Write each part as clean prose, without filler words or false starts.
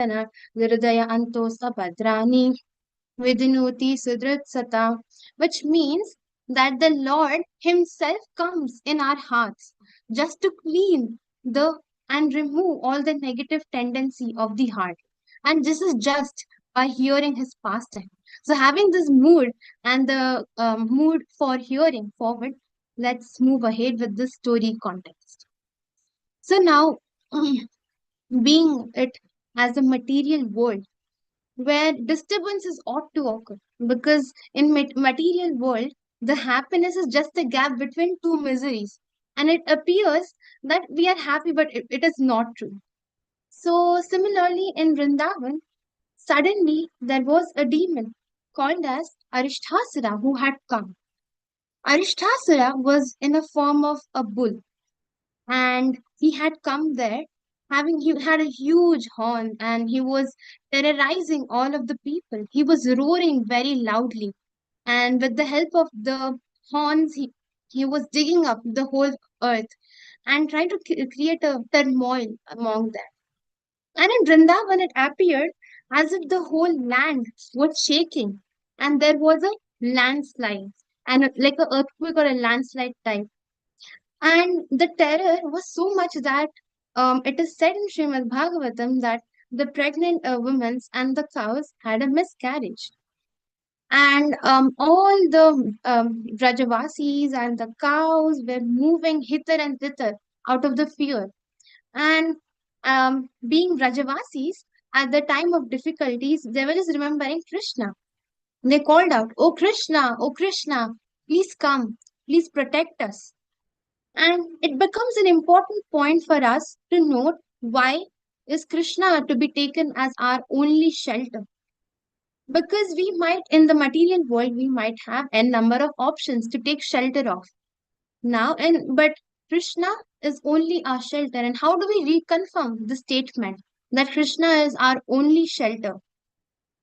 Hridaya Anto Sabadrani Vidinoti Sudritsata, which means that the Lord Himself comes in our hearts just to clean the and remove all the negative tendency of the heart. And this is just by hearing His pastime. So, having this mood and the mood for hearing forward, let's move ahead with this story context. So, now being it as a material world where disturbances ought to occur because in material world the happiness is just a gap between two miseries, and it appears that we are happy, but it is not true. So similarly in Vrindavan, suddenly there was a demon called as Arishthasura who had come. Arishthasura was in a form of a bull, and he had come there having he had a huge horn, and he was terrorizing all of the people. He was roaring very loudly, and with the help of the horns he was digging up the whole earth and trying to create a turmoil among them. And in Vrindavan it appeared as if the whole land was shaking, and there was a landslide, and like a earthquake or a landslide type. And the terror was so much that it is said in Srimad Bhagavatam that the pregnant women and the cows had a miscarriage. And all the Vrajavasis and the cows were moving hither and thither out of the fear. And being Vrajavasis, at the time of difficulties, they were just remembering Krishna. They called out, oh Krishna, please come, please protect us. And it becomes an important point for us to note why is Krishna to be taken as our only shelter. Because we might, in the material world, we might have a number of options to take shelter of. Now, and but Krishna is only our shelter. And how do we reconfirm the statement that Krishna is our only shelter?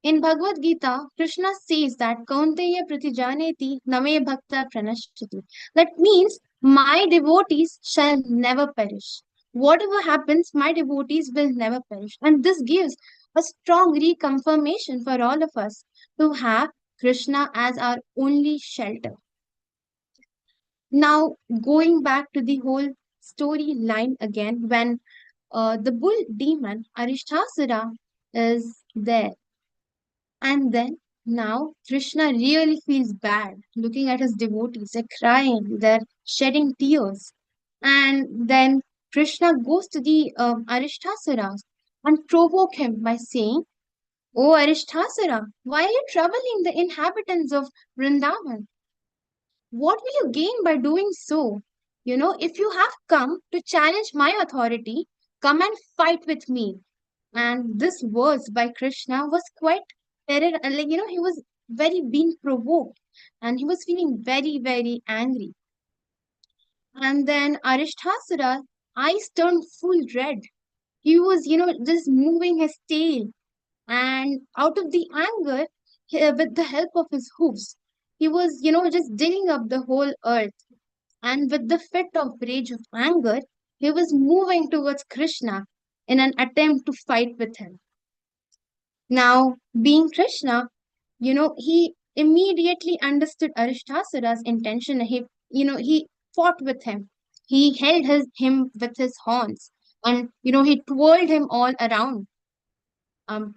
In Bhagavad Gita, Krishna says that Kaunteya Pratijaneti Name Bhakta Pranashyati. That means my devotees shall never perish. Whatever happens, my devotees will never perish. And this gives a strong reconfirmation for all of us to have Krishna as our only shelter. Now, going back to the whole storyline again, when the bull demon Arishtasura is there, and then now Krishna really feels bad looking at his devotees. They're crying, they're shedding tears. And then Krishna goes to the Arishtasura and provoke him by saying, "Oh Arishtasura, why are you troubling the inhabitants of Vrindavan? What will you gain by doing so? If you have come to challenge my authority, come and fight with me." And this verse by Krishna was quite terror, he was very being provoked, and he was feeling very, very angry. And then Arishtasura's eyes turned full red. He was, just moving his tail, and out of the anger, with the help of his hooves, he was, just digging up the whole earth. And with the fit of rage of anger, he was moving towards Krishna in an attempt to fight with him. Now, being Krishna, he immediately understood Arishtasura's intention. He fought with him. He held him with his horns, and he twirled him all around. And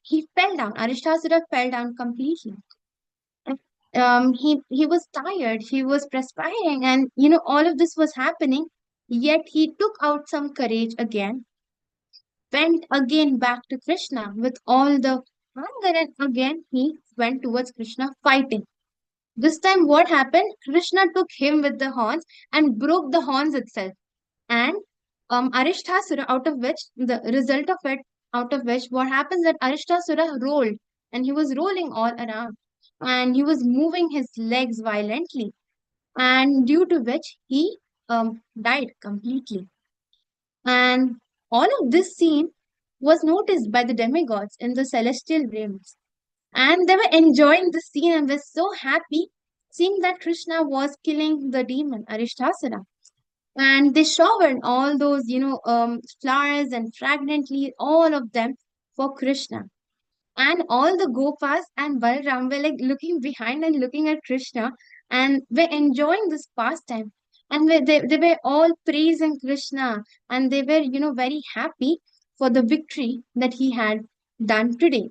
he fell down. Arishtasura fell down completely. And, he was tired. He was perspiring, and all of this was happening. Yet he took out some courage again, went again back to Krishna with all the anger, and again he went towards Krishna fighting. This time, what happened? Krishna took him with the horns and broke the horns itself. And Arishtasura, out of which, what happens that Arishtasura rolled, and he was rolling all around, and he was moving his legs violently, and due to which he died completely. And all of this scene was noticed by the demigods in the celestial realms. And they were enjoying the scene and were so happy seeing that Krishna was killing the demon Arishtasura. and they showered all those, flowers and fragrantly, all of them for Krishna. And all the Gopas and Balram were like looking behind and looking at Krishna and were enjoying this pastime. And they were all praising Krishna, and they were, very happy for the victory that he had done today.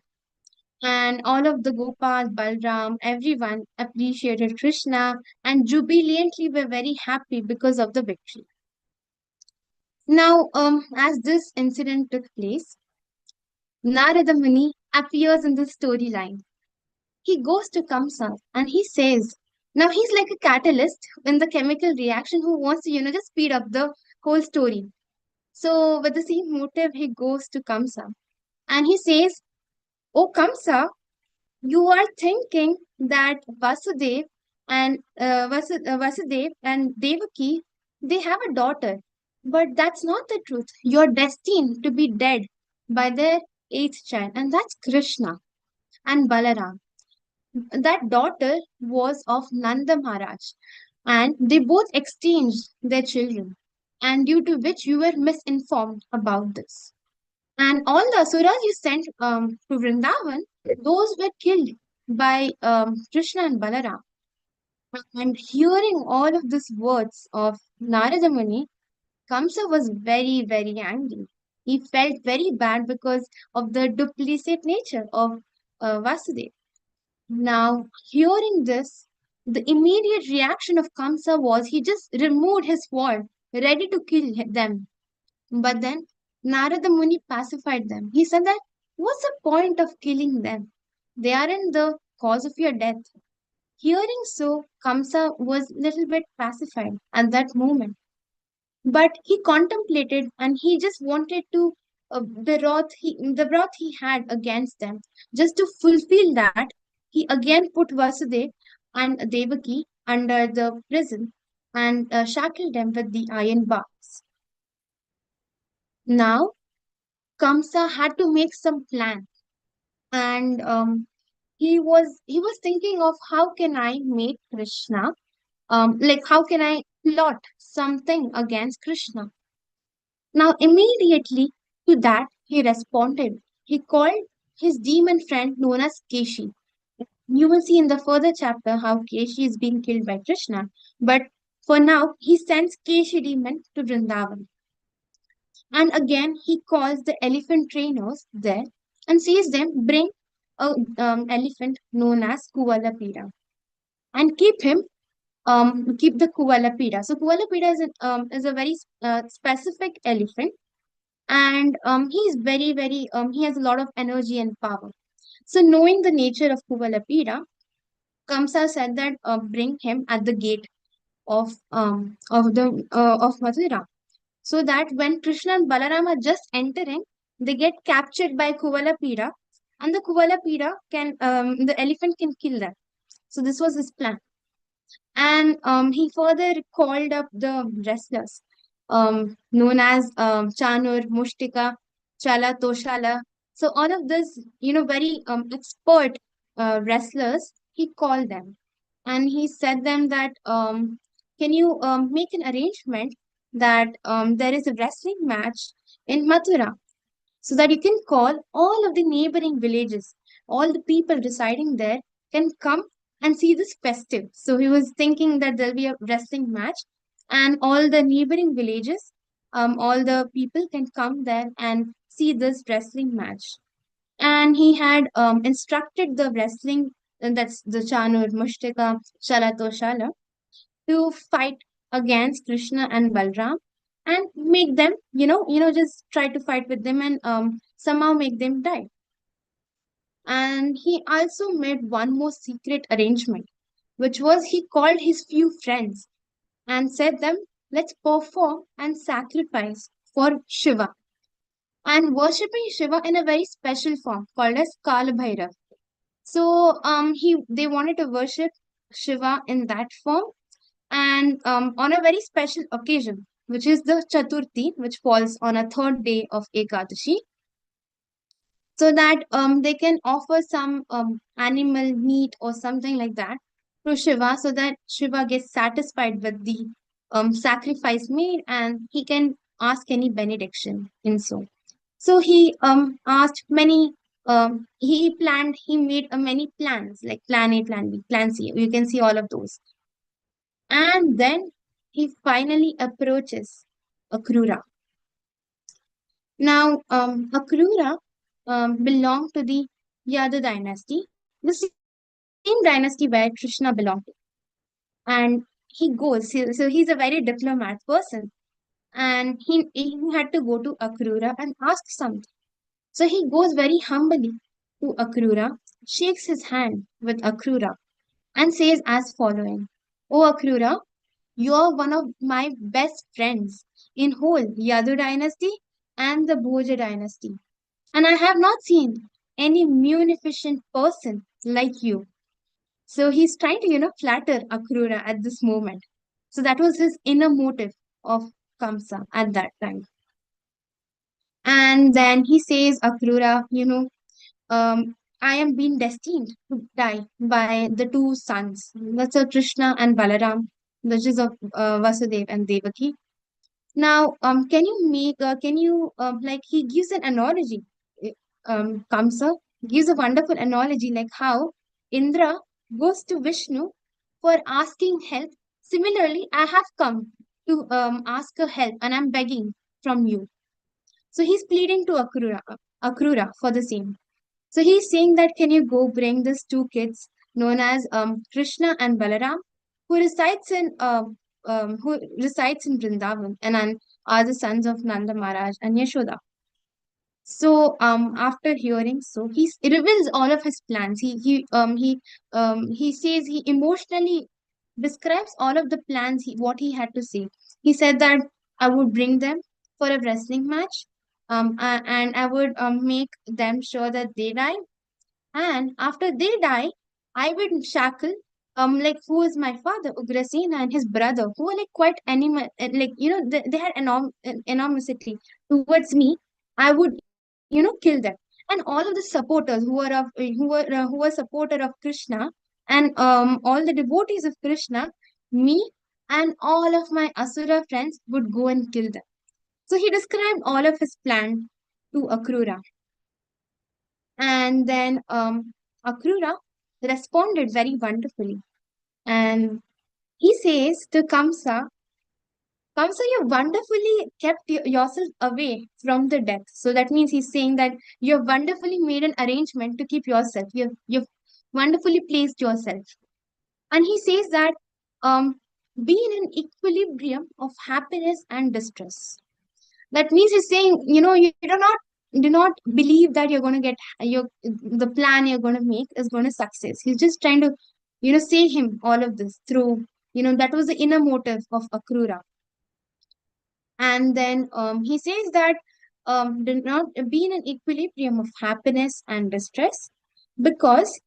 And all of the Gopas, Balram, everyone appreciated Krishna and jubilantly were very happy because of the victory. Now, as this incident took place, Narada Muni appears in the storyline. He goes to Kamsa and he says, now he's like a catalyst in the chemical reaction who wants to, just speed up the whole story. So, with the same motive, he goes to Kamsa and he says, oh, Kamsa, you are thinking that Vasudev and Devaki, they have a daughter. But that's not the truth. You're destined to be dead by their eighth child, and that's Krishna and Balaram. That daughter was of Nanda Maharaj, and they both exchanged their children, and due to which you were misinformed about this. And all the asuras you sent to Vrindavan, those were killed by Krishna and Balaram. And hearing all of these words of Narada Muni, Kamsa was very, very angry. He felt very bad because of the duplicate nature of Vasudev. Now, hearing this, the immediate reaction of Kamsa was he just removed his sword, ready to kill them. But then Narada Muni pacified them. He said that, what's the point of killing them? They aren't the cause of your death. Hearing so, Kamsa was little bit pacified at that moment. But he contemplated and he just wanted to the wrath he had against them. Just to fulfill that, he again put Vasudev and Devaki under the prison and shackled them with the iron bars. Now, Kamsa had to make some plan, and he was thinking of how can I make Krishna, like how can I plot something against Krishna. Now, immediately to that, he responded. He called his demon friend known as Keshi. You will see in the further chapter how Keshi is being killed by Krishna. But for now, he sends Keshi demon to Vrindavan. And again, he calls the elephant trainers there and says them bring a elephant known as Kuvalapira and keep the Kuvalapira. So Kuvalapira is a very specific elephant, and he's very very he has a lot of energy and power. So knowing the nature of Kuvalapira, Kamsa said that bring him at the gate of Mathura, so that when Krishna and Balaram are just entering, they get captured by Kuvalapira, and the elephant can kill them. So this was his plan. And he further called up the wrestlers known as Chanur, Mushtika, Chala, Toshala. So all of this, very expert wrestlers, he called them and he said them that can you make an arrangement that there is a wrestling match in Mathura, so that you can call all of the neighboring villages, all the people residing there can come and see this festive. So he was thinking that there'll be a wrestling match, and all the neighboring villages, all the people can come there and see this wrestling match. And he had instructed the wrestling, that's the Chanur, Mushtika, Shala, to fight against Krishna and Balram and make them, just try to fight with them and somehow make them die. And he also made one more secret arrangement, which was he called his few friends and said them, let's perform and sacrifice for Shiva and worshipping Shiva in a very special form called as Kala Bhairav. So they wanted to worship Shiva in that form and on a very special occasion, which is the Chaturthi, which falls on a third day of Ekadashi, so that they can offer some animal meat or something like that to Shiva, so that Shiva gets satisfied with the sacrifice made, and he can ask any benediction in so. So he asked many. He made many plans like plan A, plan B, plan C. You can see all of those, and then he finally approaches Akrura. Now, Akrura belonged to the Yadu dynasty, the same dynasty where Krishna belonged to. And he goes, so he's a very diplomat person, and he had to go to Akrura and ask something. So he goes very humbly to Akrura, shakes his hand with Akrura, and says as following, "O Akrura, you are one of my best friends in whole Yadu dynasty and the Bhoja dynasty. And I have not seen any munificent person like you." So he's trying to, flatter Akrura at this moment. So that was his inner motive of Kamsa at that time. And then he says, Akrura, I am being destined to die by the two sons. That's Krishna and Balaram, which is of Vasudev and Devaki. Now, can you, like, he gives an analogy. eh, Kamsa gives a wonderful analogy, like how Indra goes to Vishnu for asking help. Similarly, I have come to ask a help and I'm begging from you. So he's pleading to Akrura for the same. So he's saying that can you go bring these two kids known as Krishna and Balaram, who resides in Vrindavan and are the sons of Nanda Maharaj and Yashoda. So after hearing so he reveals all of his plans. He says he emotionally describes all of the plans what he had to say. He said that I would bring them for a wrestling match, and I would make them sure that they die, and after they die, I will shackle like who is my father, Ugrasena, and his brother, who are like quite animal, like they had enormity towards me. I would kill them, and all of the supporters who were supporter of Krishna, and all the devotees of Krishna, me and all of my Asura friends would go and kill them. So he described all of his plan to Akrura. And then Akrura responded very wonderfully. And he says to Kamsa, Kamsa, you wonderfully kept yourself away from the death. So that means he's saying that you have wonderfully made an arrangement to keep yourself. You've wonderfully placed yourself. And he says that be in an equilibrium of happiness and distress. That means he's saying, you do not believe that you're going to get the plan you're going to make is going to success. He's just trying to, say him all of this through, that was the inner motive of Akrura. And then he says that do not be in an equilibrium of happiness and distress, because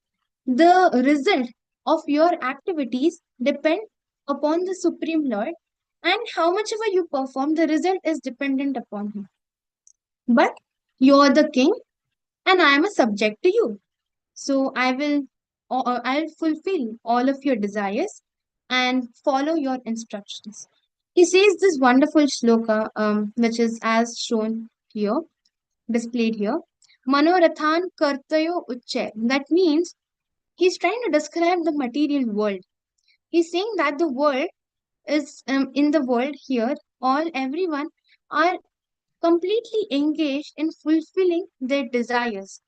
the result of your activities depend upon the Supreme Lord, and how much ever you perform, the result is dependent upon him. But you're the king and I am a subject to you. So I'll fulfill all of your desires and follow your instructions. He says this wonderful shloka, which is as shown here, displayed here. Manorathan kartayo uchche. That means he's trying to describe the material world. He's saying that the world is in the world here, everyone are completely engaged in fulfilling their desires.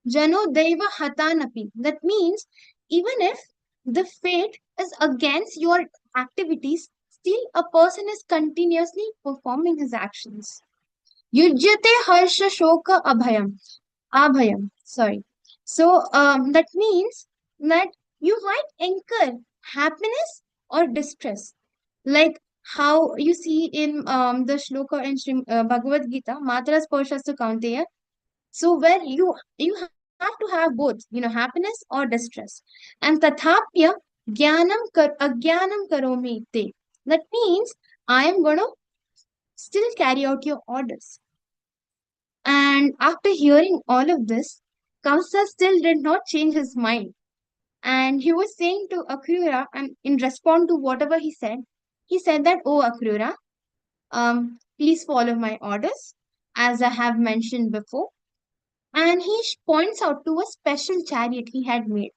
Jano Deva Hatanapi. That means even if the fate is against your activities, still a person is continuously performing his actions. Yujyate Harsha Shoka Abhayam. Sorry. So that means that you might incur happiness or distress. Like how you see in the shloka in Bhagavad Gita, Matra Sparshasya Kaunteya. So where you have to have both, happiness or distress. And tathapya agyanam karomi te. That means I am going to still carry out your orders. And after hearing all of this, Kamsa still did not change his mind. And he was saying to Akrura, and in response to whatever he said, he said that, "Oh, Akrura, please follow my orders, as I have mentioned before." And he points out to a special chariot he had made.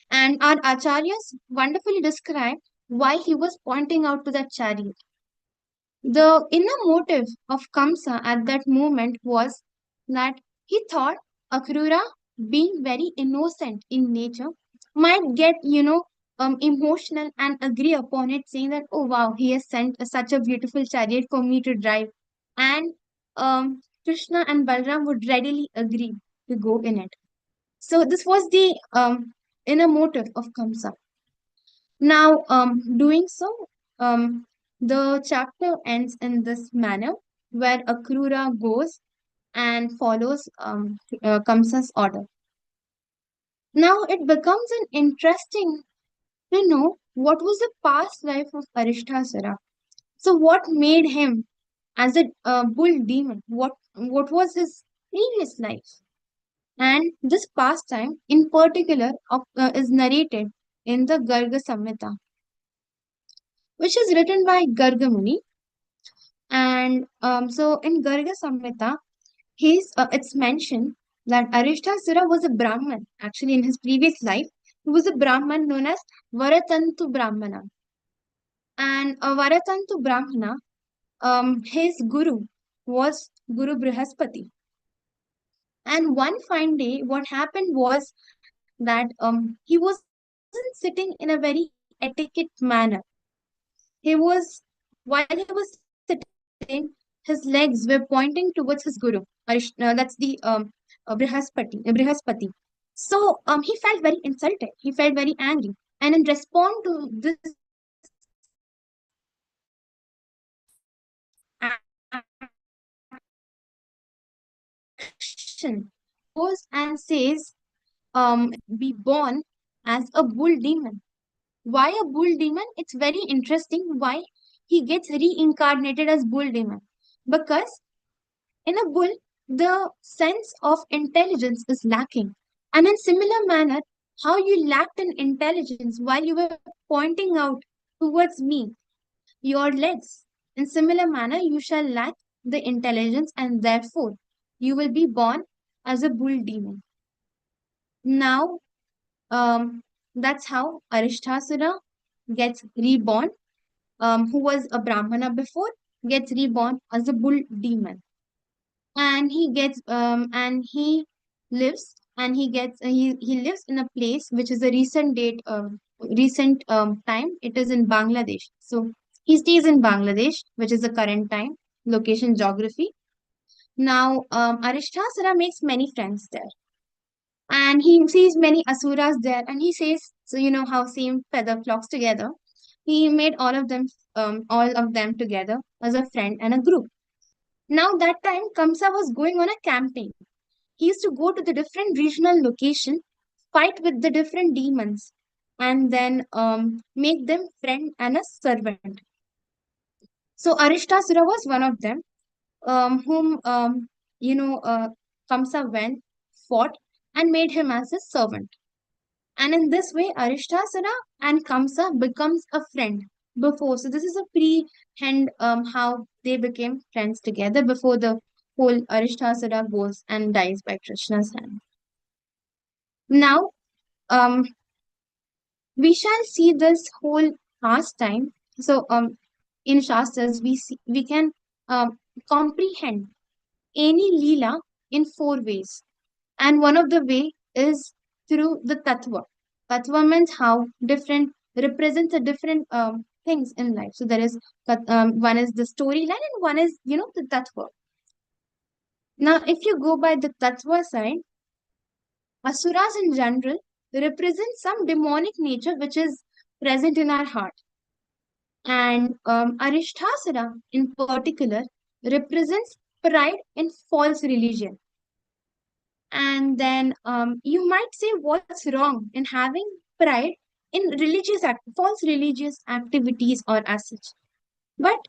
And our acharyas wonderfully describe why he was pointing out to that chariot. The inner motive of Kamsa at that moment was that he thought Akrura, being very innocent in nature, might get, emotional and agree upon it, saying that, "Oh wow, he has sent such a beautiful chariot for me to drive." And Krishna and Balram would readily agree to go in it. So this was the inner motive of Kamsa. Now, doing so, the chapter ends in this manner, where Akrura goes and follows Kamsa's order. Now, it becomes an interesting to know what was the past life of Arishtasura. So, what made him as a bull demon? What was his previous life? And this pastime, in particular, is narrated in the Garga Samhita, which is written by Gargamuni. And so in Garga Samhita, it's mentioned that Arishtasura was a Brahman. Actually, in his previous life, he was a Brahman known as Varatantu Brahmana. And a Varatantu Brahmana, his guru was Guru Brihaspati. And one fine day, what happened was that he wasn't sitting in a very etiquette manner. He was, while he was sitting, his legs were pointing towards his guru. That's the Brihaspati. So he felt very insulted. He felt very angry. And in response to this action, goes and says, be born as a bull demon. Why a bull demon? It's very interesting why he gets reincarnated as bull demon. Because in a bull, the sense of intelligence is lacking. And in similar manner, how you lacked in intelligence while you were pointing out towards me your legs. In similar manner, you shall lack the intelligence, and therefore you will be born as a bull demon. Now, um, that's how Arishtasura gets reborn, who was a Brahmana before, gets reborn as a bull demon. And he lives and he lives in a place which is a recent time. It is in Bangladesh. So he stays in Bangladesh, which is the current time, location, geography. Now, Arishtasura makes many friends there, and he sees many asuras there, and he says, so you know how same feather flocks together. He made all of them together as a friend and a group. Now that time Kamsa was going on a campaign. He used to go to the different regional location, fight with the different demons, and then make them friend and a servant. So Arishtasura was one of them, whom you know Kamsa went, fought, and made him as his servant. And in this way, Arishtasura and Kamsa becomes a friend before. So this is a pre-hand how they became friends together before the whole Arishtasura goes and dies by Krishna's hand. Now, um, we shall see this whole pastime. So, in Shastras, we can comprehend any Leela in four ways. And one of the way is through the tattva. Tattva means how different represents a different things in life. So there is one is the storyline and one is the tattva. Now, if you go by the tattva side, asuras in general represent some demonic nature which is present in our heart, and Arishtasura in particular represents pride in false religion. And then you might say, what's wrong in having pride in false religious activities or as such? But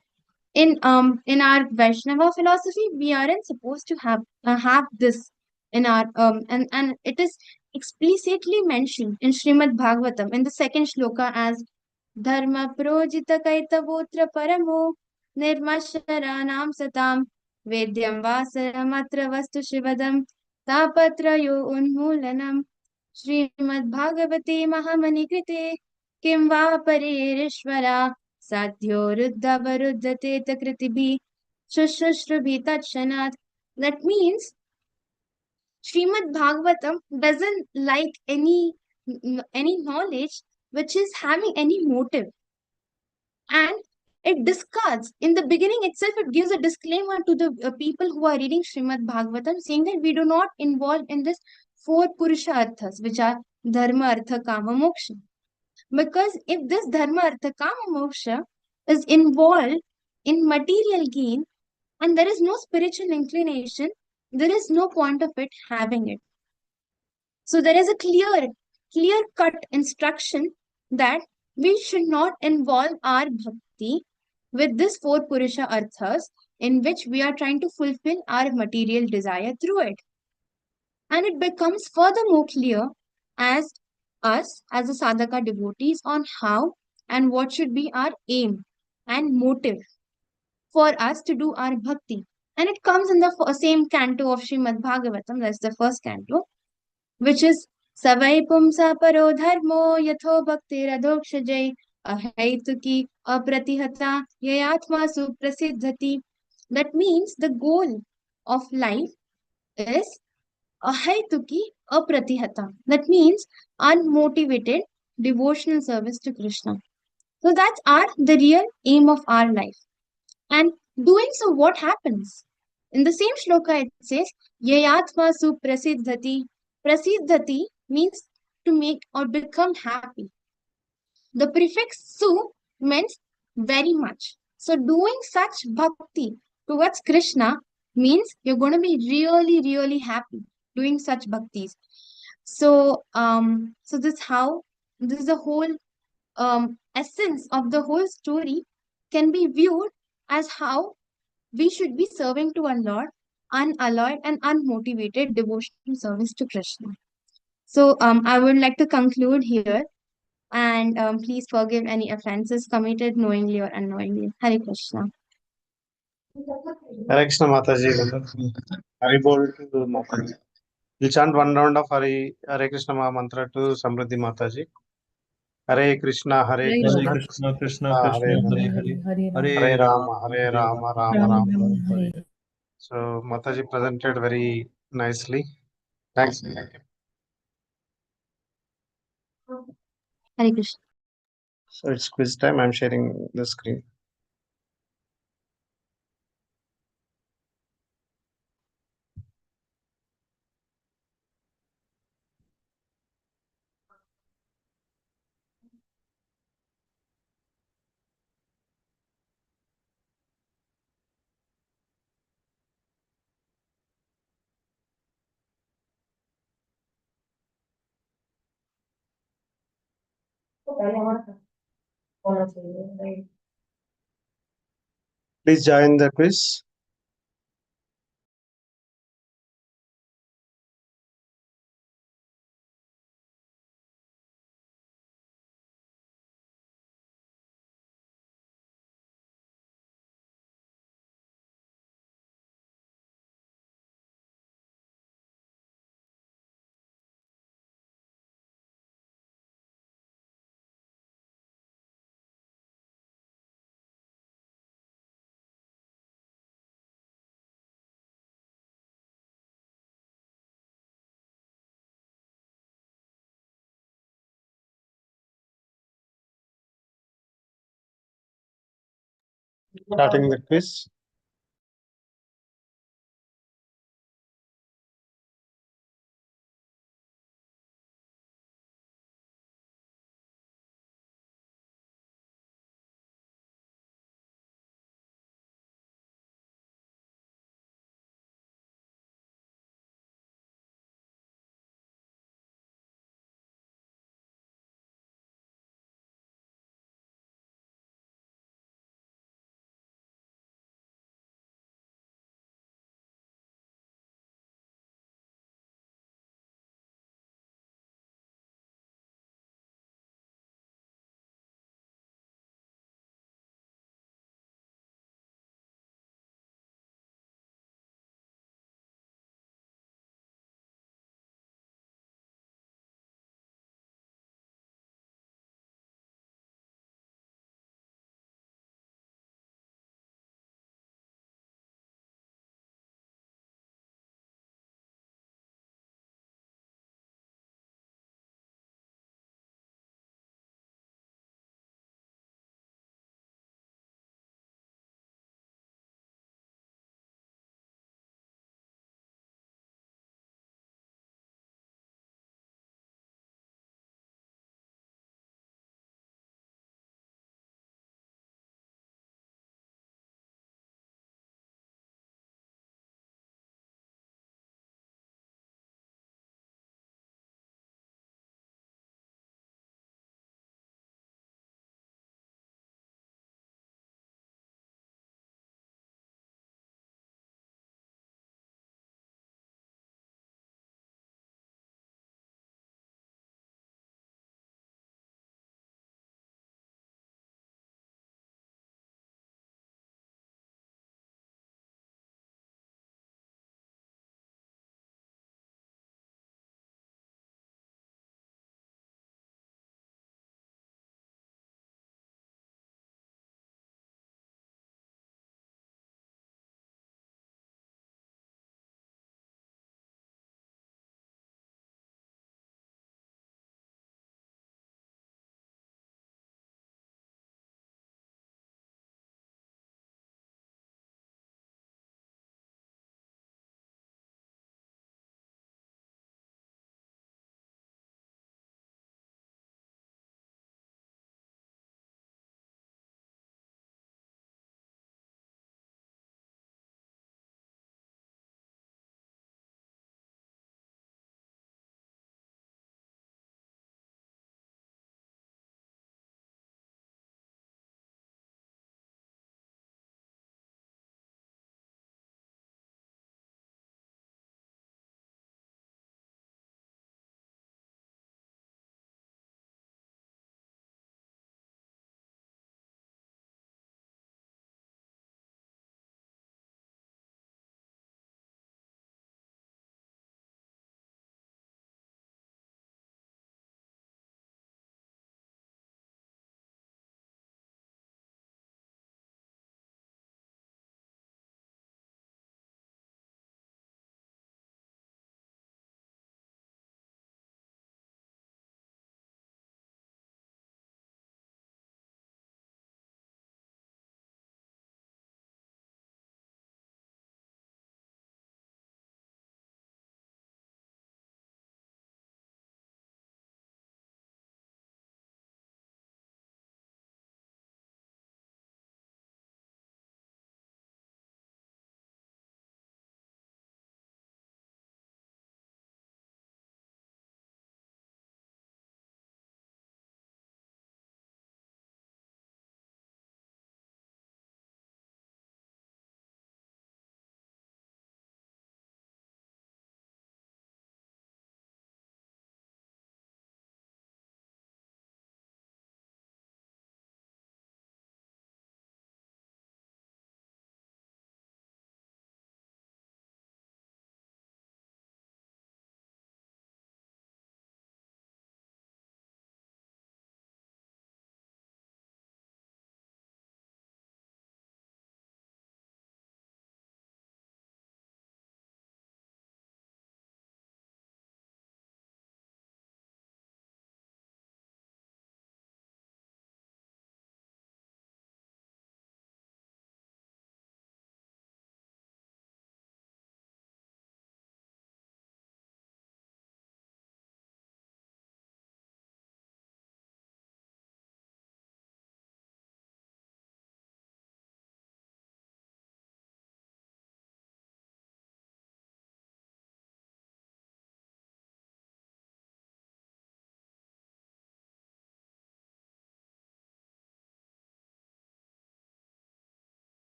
in our Vaishnava philosophy, we aren't supposed to have this in our and it is explicitly mentioned in Srimad Bhagavatam in the second shloka as धर्म प्रोजित कैतवोत्र परमो निर्मशराणां सतां वेद्यं वासरमत्र वस्तु शिवदं तापत्रयो उन्मूलनम् श्रीमद्भागवते महामनिकृते किं वा परेरीश्वरा साध्यो रुद्धवरुद्धते कृतिभिः शुश्रूषुभिः तत्क्षणात्. That means Srimad Bhagavatam doesn't like any knowledge which is having any motive, and it discards in the beginning itself. It gives a disclaimer to the people who are reading Srimad Bhagavatam, saying that we do not involve in this four Purusha arthas, which are Dharma, Artha, Kama, Moksha. Because if this Dharma, Artha, Kama, Moksha is involved in material gain and there is no spiritual inclination, there is no point of it having it. So there is a clear cut instruction that we should not involve our bhakti with this four Purusha arthas in which we are trying to fulfill our material desire through it. And it becomes furthermore clear as us as a sadhaka devotees on how and what should be our aim and motive for us to do our bhakti. And it comes in the same canto of Srimad Bhagavatam, that's the first canto, which is Savai Pumsa Paro Dharmo Yatho Bhaktiradokshajai Ahaituki Apratihata Yayatma Suprasiddhati. That means the goal of life is Ahaituki Apratihata. That means unmotivated devotional service to Krishna. So that's the real aim of our life. And doing so, what happens? In the same shloka, it says, Yayatma suprasiddhati. Prasiddhati means to make or become happy. The prefix su means very much. So doing such bhakti towards Krishna means you're going to be really happy doing such bhaktis. So this is the whole essence of the whole story can be viewed as how we should be serving to our Lord, unalloyed and unmotivated devotional service to Krishna. So I would like to conclude here, and please forgive any offenses committed knowingly or unknowingly. Hare Krishna. Hare Krishna Mataji. Hari Bol to Mataji. We'll chant one round of Hare Krishna Maha Mantra to Samriddhi Mataji. Hare Krishna, Hare Krishna, Krishna, Krishna Hare Krishna, Hare, Hare Hare Rama, Hare Rama, Rama Rama Rama. Hare. So Mataji presented very nicely. Thanks. Hare Krishna. So it's quiz time. I'm sharing the screen. Please join the quiz. Starting the quiz.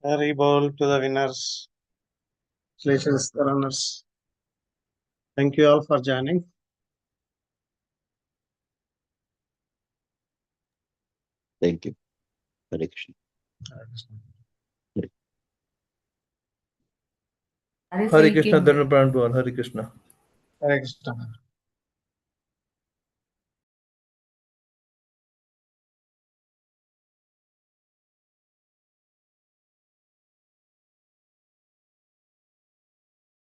Hari Bol to the winners. Congratulations, the runners. Thank you all for joining. Thank you. Hare Krishna. Hare Krishna, Dhanapran to all. Hare Krishna. Hare Krishna.